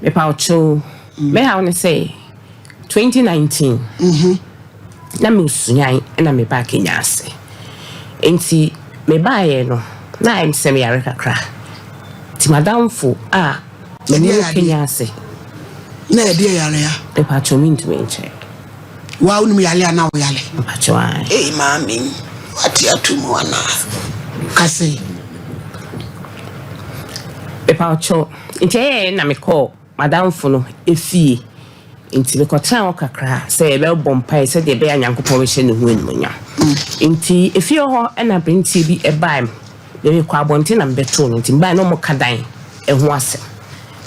Me paucho. Me how ne say 2019. Na me sunyai na me ba Kenya ase. Enti me ba ye no na em se me yare kakra. Ti madamfo me ne Kenya ase. Na e de yare ya. Me paucho me ntumi nche. Wa unu yale na wo yale. Paucho ai. Eh mami. Ati atumu ana. Kase. Me paucho. Nche na me call madamfo no efie. Inti me kotra wo kakra say be bompai say de be anyankopon we hye ne hu enumunya inti efie ho na benti bi ebaim de me kwa bonte na mbeto no inti mba no mo kadan eho ase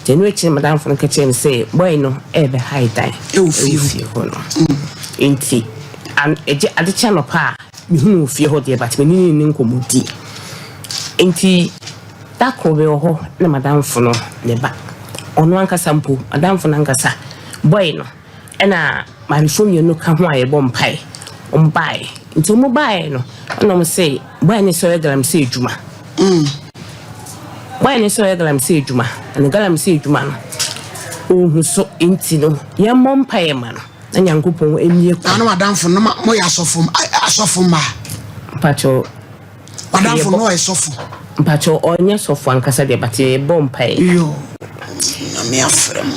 de no echi madam fo no kache me say boy no e be high dan efie ho no inti an eje adecha no pa me hu efie ho de but me ni Nkomo di inti da ko be ho na madam fo no ne ba ono ankasa mpo madam fo no ankasa boy no ena my phone you no ka ho aye bompai ombai nti mo bai no ono mo say boy ni so yegalam say eduma boy ni so yegalam say eduma and galam say eduma no ohu so nti no ye mompai ma no na nyankopon emie ku na madam fo no mo ya asofo ma pacho madam fo no esofo pacho onye sofo ankasa de batie bompai yo na me afrem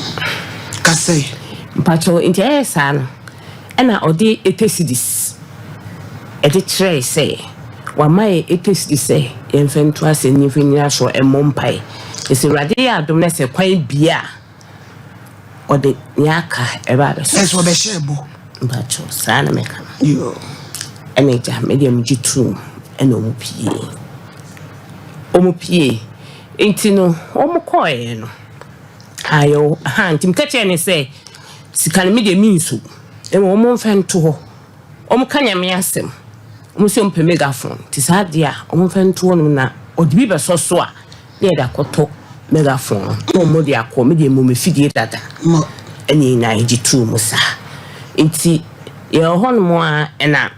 kase pacho inti san ena odi etesidis edi tray say wa mai etesidis say enfentu ase nyifenya so emompai esi rade ya dom na se kwan bia odi nyaka eba be so be shebo pacho sana meka yo eneja medium jitu ena omupie inti no omukoye no ayo ntim kache ne say sikane me de minso e mo mo mfento ho o kanya me asem o so mpe megaphone ti sa dia o mfento no na odibi be so so a na da koto megaphone no mo de akọ me de mo me fidie dada mo eni na ejitu mo sa nti ye ho no mo a na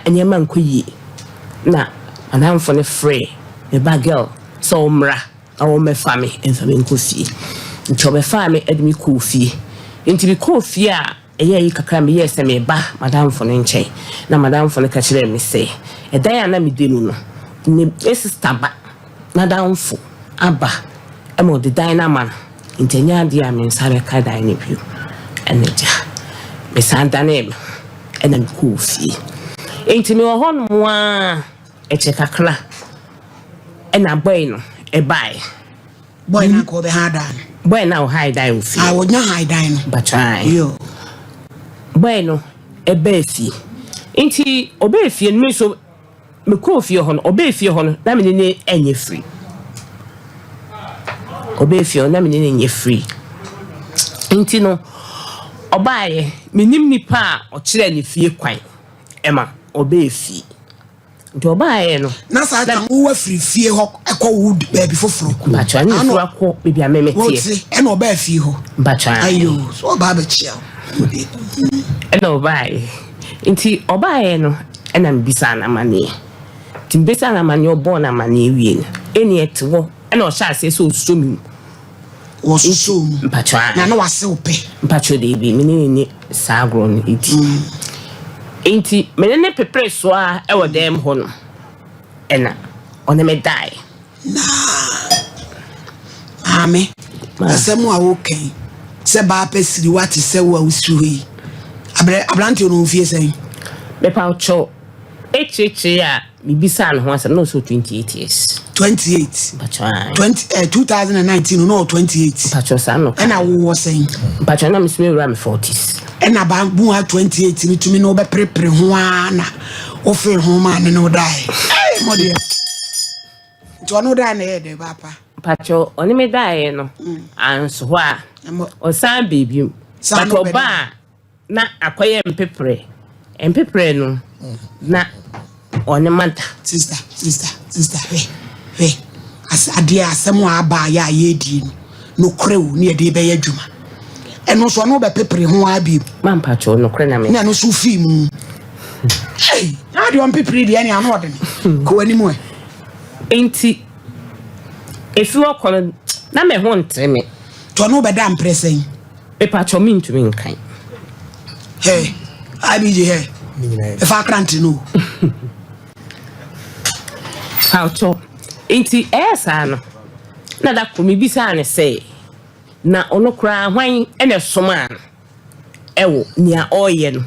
enyema nkoyi na anamfo ne free e ba girl so mra awo me fami enfami nkofi nti obe fami edmi kofi nti bi kofi a eye yi kakra me yese me ba madam fo ne nche na madam fo ne ka kire me say e dan ya na me denu no ne sister ba na dan fo aba e mo de dan na man nti nya de a me nsabe ka dan ne bio eneja me san dan e na me kofi nti me wo hon mo a e che kakra e na boy no e bai boy na ko be hadan boy na o high die ofi I would not high die no but try yo boy no e befi nti obefi no so me ko ofie ho no obefi ho no na me ne enye free obefi ho na me ne enye free nti no obaye menim nipa a o kire ne fie kwan ema obefi nti obaye no na sa tan wo free fie ho ekọ wood baby foforo bacha ni furu akọ bibia memetie e na oba fie ho bacha ayo so oba ba chia e na obaye nti obaye no e na mbisa na mane timbesa na mane obo na mane wie eni etwo e na o sha ase so somi wo so bacha na wase ope bacha de bi menene sagro no iti enti menene pepre so a e wo dem ho no ena one me die na ame asemu a woken se ba pesiri wati se wa usuri abrante no mfie sen me pa cho echeche a bibisa no ho asa no so 28 years 28 bacha 2019 no 28 bacha sa no ena wo sen bacha na misime ura me 40s ena ba bu 28 ni tumi no be prepare ho ana ofe ho ma ne no dai mo de to no dai na e de papa pacho oni me dai no anso ho a o san baby pacho ba na akoye empepre no na oni manta sister we as adia asemu aba ya yedi no krewu ne de be yadwuma eno so no be pepre ho abi man pacho no kre na me na no so film hey na de on pepre de ani ano ode ko ani mo enti efi wo kono na me ho ntreme to no bedam pressing. A patch of mean to me kind. Hey, I be here. If I can't know. How to? Ain't the air son? Now that could be son say. Na ono kra hwan ene soman ewo nia oye no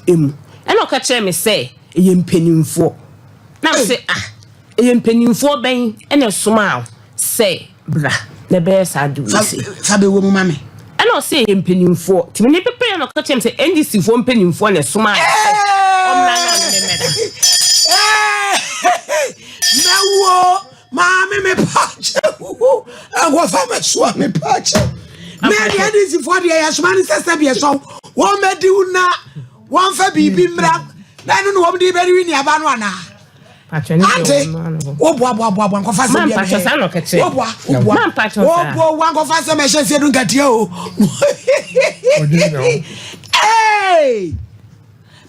emu ena o ka kire me say eye mpanimfo na me say eye mpanimfo ben ene soma say bra na be sa do say sabe wo mu mame ena o say eye mpanimfo ti me pepe na ka kire me say NDC fo mpanimfo na soma omna na me meda nawo mame me pache agwa fama so me pache me dey this for the yasman sister be so won be di una won fa bibi mra na no won dey be ni aba no ana pache ni obo nko fa se bi pache sa no kete obo nko fa se me hye du nkatia o hey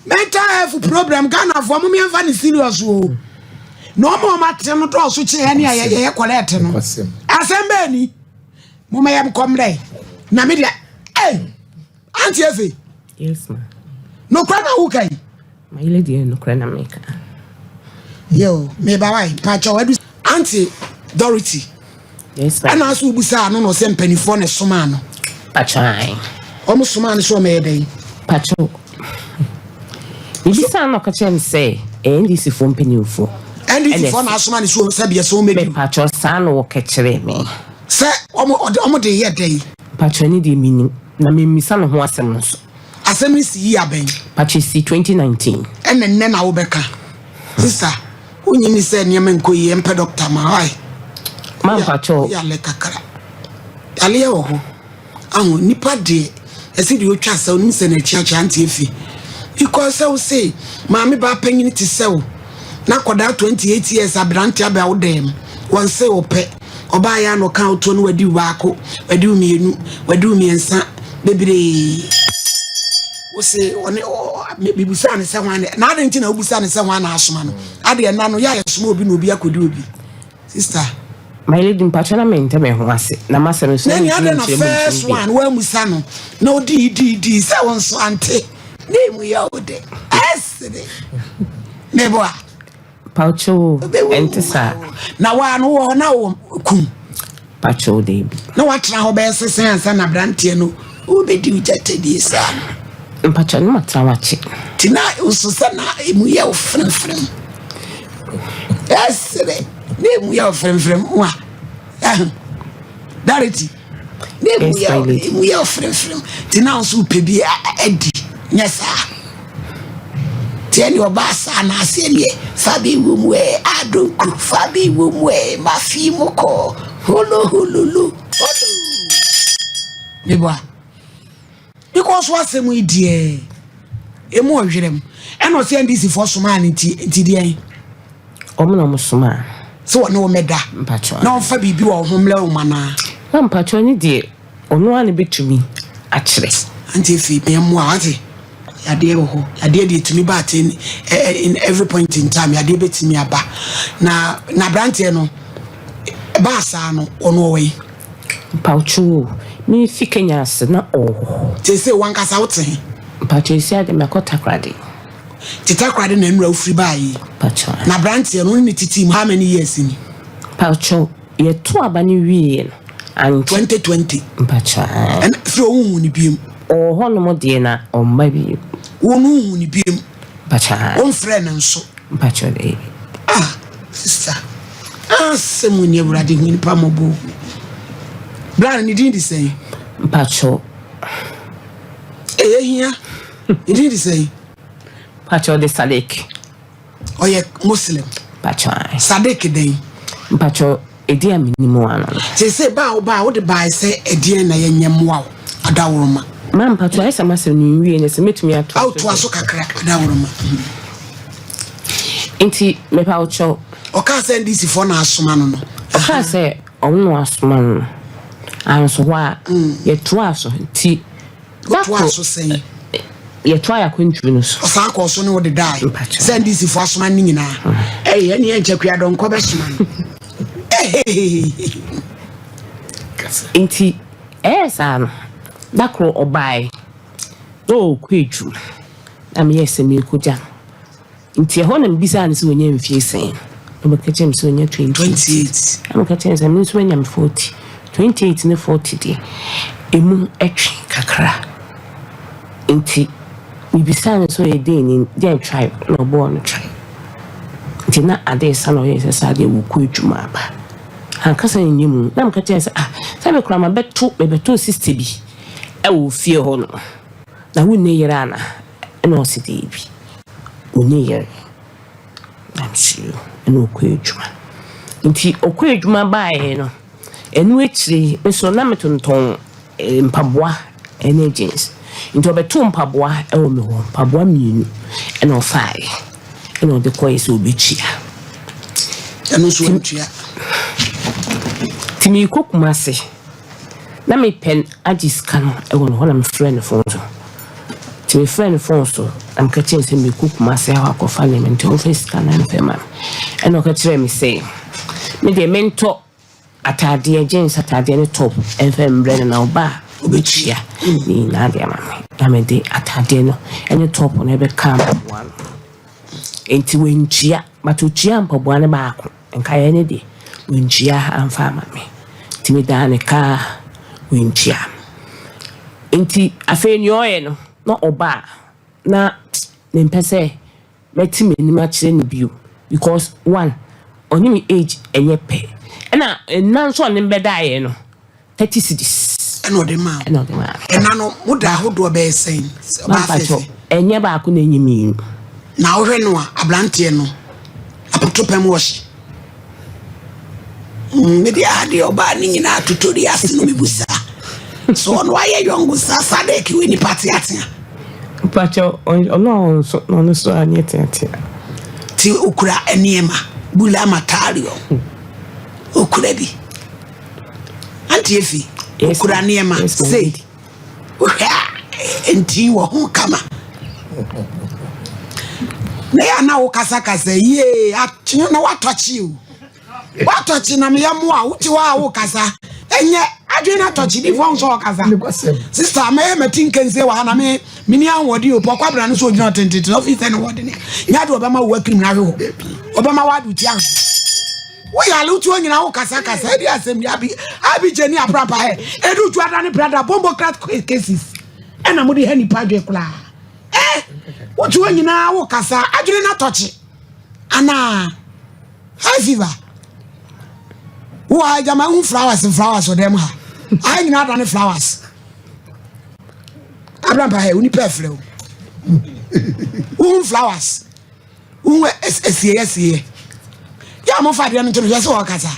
mental health problem Ghana for mo me fa ni serious o no mo ma te no to so che he ne ye collect no asembe ni mo ma yam komre na me dia eh auntie efe yes ma no kwa na wo kai my lady no kwa na make yo me ba wai pa cho wadu auntie Dorothy yes ma ana so busa no se mpanifo ne soma no pachai o mo soma ne so me dey pacho ibisa no ka chen say NDC fo mpanifo NDC fo na soma ne so se be so me pacho sa no ka kire me se omo de ye dey pacho ni de mini na me misa no ho asem no so asem si yi aben pacho si 2019 enne na wo beka sister onyi ni se ne men ko yi empe doctor ma ai man pacho ya le kakara ale wo ho ahu nipa de esi de otwa se oni se na chiacha anti efi because I say maami ba panyin ti se wo na koda 28 years abrante aba wo dem won se wo pe oba ya no kan to no wadi waako wadi umienu wadi umiensa bebre wo se one bibusa ne se wan na ade nti na obusa ne se wan na asoma no ade na no ya yesoma obi na obi akodi obi sister my lady mpatona mente me ho ase na masem so ni ade na first one wa musa no no di se won so ante name ya ode asede nebo pacho entesa na wa no wo na wo kum pacho dey bi na wa tra ho be sesen ansa na brantie no wo be di ujate di sa pacho no matra wachi tina ususa na emu ya ofremfrem asede name ya ofremfrem wa darity name ya ofremfrem tina usu pebi edi nyesa tieni obasa na aselie fabi wumwe adonku fabi wumwe mafimoko holo niba because wasemu idie emu ohwerem eno se ndisi for soma nti die omno musoma so wona o meda mpacho na onfa bibi wo homle o mana na mpacho ni die ono ani betumi akire anti fi memu ate yade ho yade de tumi ba in every point in time yade betimi aba na brantie no ba sa no ono we pauchu mi fikenya se na te se wankasa wote pacho isi ade mekota krade tita krade na nura ofri ba yi pacho na brantie no ni titi how many years ni pacho ye to abani wie no and 2020 pacho and fro hu ni biem hono mo de na omma bi wonu hu ni biem pacho on friend nso pacho de sister semu ni urade hu ni pa mobo blan ni din di say pacho hia ni din di say pacho de Sadek oye muslim pacho Sadek dey pacho edi aminimu ano say ba wo de buy say edi na ye nyemwa adawroma man pacho esa masem ni wie ne se metumi ato auto aso kakra adawroma enti me pacho o ka say ndisi for na asoma no o ka say ono asoma no anso wa ye to aso ti to aso say ye to ya kwantwi no so sa ko so ne wo de dai say ndisi for asoma ni nyina ye ne enchekua don ko be soma no enti San Dacro or buy. Oh, quidru. I'm yes, and you could jam. Into your honor, besides when you're facing. I'm a catching so near 28. I'm a catching some news when I'm 40. 28 in the 40 day. A moon action kakra. Inti, we besides so a day in their tribe, no born a tribe. Did not a day son or yes, a sad will quit you map. And cousin in you, I'm catching some cram a bet two, maybe 260 be. I will fear honor. Now we near Anna, and also baby. We near. I'm sure, and no quidjuma. Inti, o quidjuma by, no. And which the Mr. Namaton tongue in Pabwa and agents. Into a tomb Pabwa, Elmo, Pabwa mean, and all five. And all the coins will be cheer. And also cheer. Timmy cook massy. Let me pen Agis canoe, I want one friend of Fonso. To a friend of Fonso, I'm catching some me cook massy, how I call family and to face can and family. And I'll catch me say, me the mentor at our dear James at our dear top, and then Brennan our bar, which here, me, Nadia, mammy. I'm a day at our dinner, and the top on every camp one. Ain't to win cheer, but to jump up one back, and carry any day, win cheer and farm at me. Timmy down a car, win cheer. Ain't I feel your not oba, na, then per se, let him in much in view, because one, on him age and your pay. And none so in bed, I know 30 cities. And what the man, and not the man. And I know what I would do a bear saying, and never I couldn't mean. Now, Renoir, a blantiano, a potopem wash. Maybe I had your banning in our tutorial, so on why a young was Sadek in the party at you. But you're no, so no, so I need to Till Ukra and Niema, Bulama Tario. Ukurebi. Auntie Effie, Ukra Niema, say, and tea were home come. They are now Casaka say, yea, you know what touch you. What touching a mere more, which you are Okasa, and yet I do not touch it if one saw Casa. Sister, I may think and say, well, I may, Minia, what do you, Papa, and so not into office and what in it. Yet Obama working now. Obama, what would you? We are looking in our Casaka, said, yes, and I be Jenny a proper head, and do to any brother bombocrat cases. And I'm with the Henny Padre Cla. Eh? What you in our Casa? I do not touch it. Anna, high fever. Why, my own flowers and flowers for them. I ain't not any flowers. I don't buy any perfume. Flowers. SCSE. Yeah, I'm off at the end of the Casa.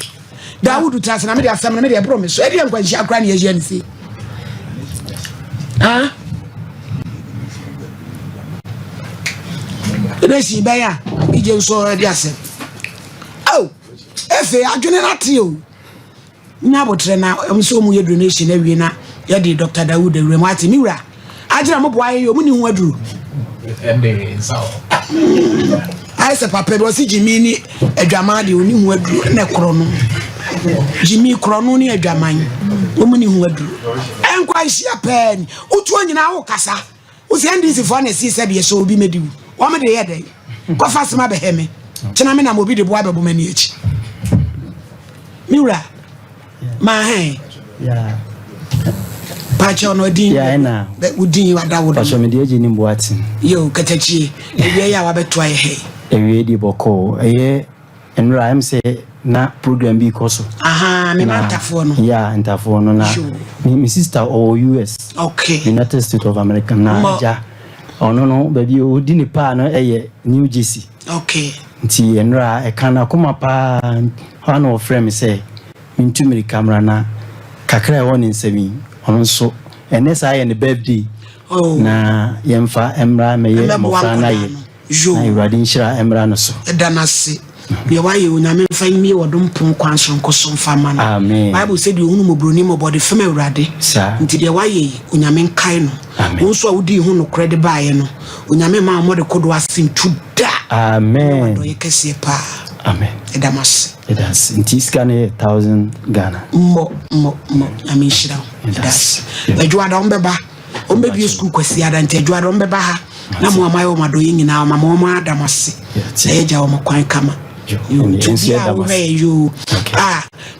That would trust and I made a family made a promise. So I didn't quite share granny agency. Huh? The she buy ya. He just saw the asset. Oh. Efe adwene na tio nya botre na emso mu ye donation awie na ye de Dr. Dawood Remati miwra agina mo boaye yo muni hu aduru ende saw ai se papa bo si Jimmy ni adwaman de oni hu aduru na kro no Jimmy kro no ni adwaman o muni hu aduru enkwa hia pen utu anyina wo kasa wo se ndisi fo na si se be so obi mediwu wo me de ye den ko fasema be heme kina me na mo bi de bo abebo mani echi Mira, my hand. Yeah. Pacho no din. Yeah, na. That would din you at that would. Pacho me de eji ni mboati. Yo, Katachi, ewe ya wabeto he. Ewe di boko. Eye enra am say na program bi koso. Aha, me na ntafo no. Yeah, ntafo no na. My sister or US. Okay. United States of America na ja. Ono no baby o di ni pa no eye New Jersey. Okay. Nti enra e kana kuma pa one of friend say into me camera na kakra won in semi ono so ene say ne birthday na yemfa emra meye mofra na ye na irade nshira emra no so edanase ye waye onyame mfa mi wodom pon kwanso nkoso mfa ma no amen bible say di ohunu mobroni mo body fem irade nti de waye onyame nkai no wo so awudi hu no krede baaye no onyame ma mo de kodo asim tuda amen do ye kese pa Amen. Edamas. It does. In Tiscane, 1,000 Ghana. Mo. I mean, shit out. It does. The Juada Ombeba. Ombebi school kwesi adante Juada Ombeba ha. Na mo amayo madoyin na ma mo ma Damasi. Eja o makwan kama. You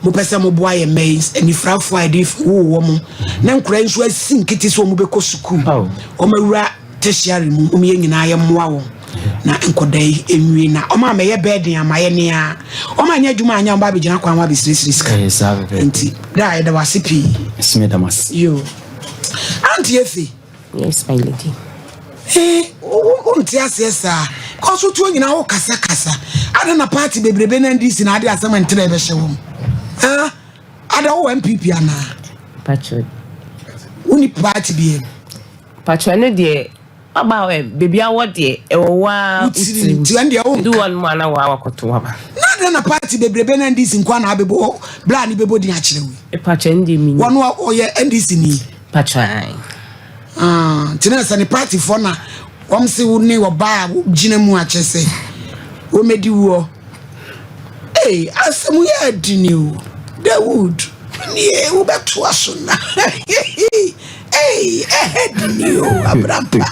mo pese mo boa ye maize eni frafo ade wo mo na nkura nso asin kiti so mo be ko school o mawura tertiary mu ye nyina ye moa wo na nkodai enwi na o ma ye bedin amaye ne a o ma nya dwuma anya mba be gina kwan wa be sirisiska enti da da wasipi Esme Damas yo anti efi yes my lady unti asesa koso tu nyina wo kasa ada na party bebrebe na ndisi na ade asema ntere be hye wo ada wo MPP ana patro uni party bi patro ne de aba we baby awo de e wo wa uti ti ande wo do one man na wa akoto waba na ada na party bebrebe na ndisi nkwa na abebo bla ni bebo din akire we patro ndi mi wono oye ndisi ni patro tina sa ni party for na wamse wo ne wo ba gina mu akese wo medi wo asemu ya dini o Dawood ni wo beto aso na dini o abrampa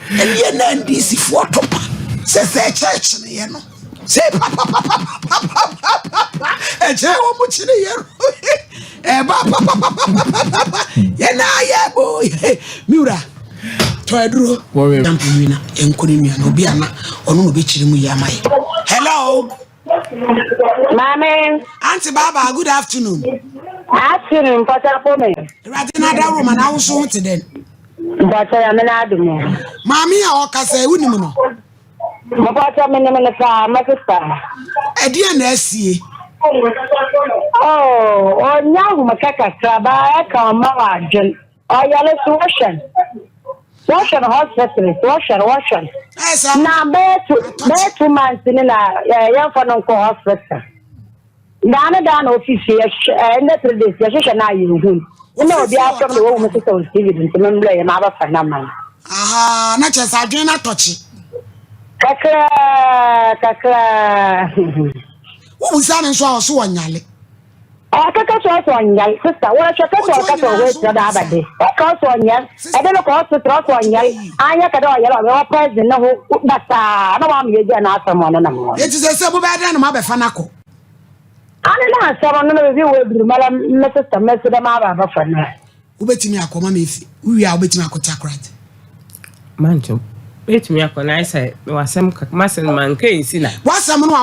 eni na ndisi fo topa se church ne ye no se papa che wo mu chire ye ye na ye boy miura Toedro, Dampina, Enconia, Nobiana, or no be chilling with Yamai. Hello, Mammy, Auntie Baba, good afternoon. Afternoon, for me. Right in that room, and I was so today. But I am an admin. Mammy, I can say, Winimo. But I'm in the farm, my sister. A dear Nessie. Oh, now, Macaca, I come, Margin. Oh, yellow solution. Washing hospital, washing. Now, bear 2 months in a young for no hospital. Dana down office, and that's the decision I use. You know, the outcome of the woman is dividend to remember another phenomenon. Aha, not just I do not touch it. Kakra. What was that? And so one yali. I can't one yell, sister. What I can't wait for the other day. I can't one yell. I don't know to trust one yell. I can't yell. President, no, but I don't want you to ask someone anymore. It is a simple bad and my fanako. I don't know, someone of you will be my sister, Mr. Mara for now. Who bet me a common if we are betting a contact. mancho bet me akọ na say wasem masen man kan si na wasem no a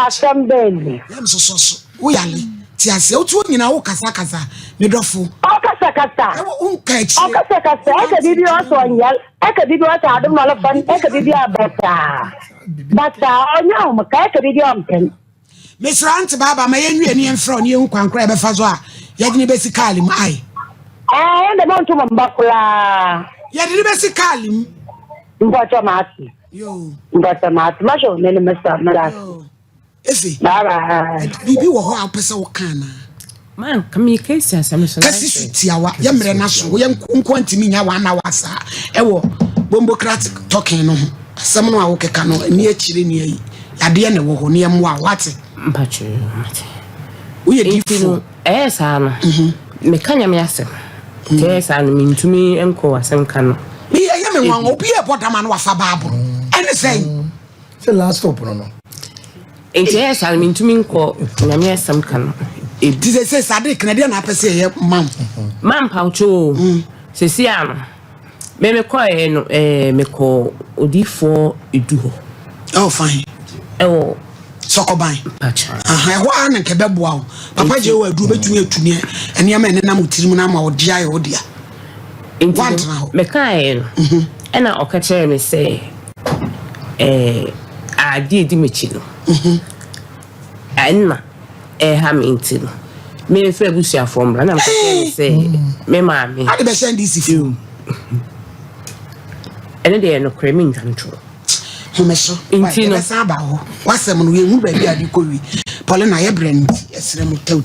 asem ben yam so wo yale ti ase o tu nyina wo kasa me dofo o kasa unka echi o kasa aka bibi o so nyal aka bibi o ta adum no fan aka bibi abata bata onya o maka aka bibi o mpen Misrant baba ma yenwie ne enfro ne hu kwankra e be fa so a yagini be sikali mu ai de mon to mbakula yagini be sikali mboto mati yo mboto mati ma sho ne mesa mara efi baba bibi wo ho apesa wo kana man kami kesi asem so kasi sutiawa ye mre na so ye nkwantimi nya wa na wasa ewo bombocratic talking no asem no a wo keka no ni akire ni ayi yade ne wo ho ne mo a wate mpacho mate uye difo sa no me kanya me asem te sa no mintumi enko asem ka no me ye me wan obi e bodama no wafa baabo ene say say last stop no ente sa no mintumi enko na me asem ka no e dize say sade kanade na apese ye mam paucho sesi ano me ko no me ko odifo eduho oh fine ewo sokoban pacha ho an nke beboa wo papa je wo adu betumi atuni ene ama ene nam tirim na ma odi aye odia enti me kai no ena okachere me say adi di mechi no enna ha me enti no me fa busia formula na me say me ma me ade be send this fu ene de no kremi ntantro homeso intino saba ho wasem no ye hu ba bia di kowi pole na ye brand esere mu tew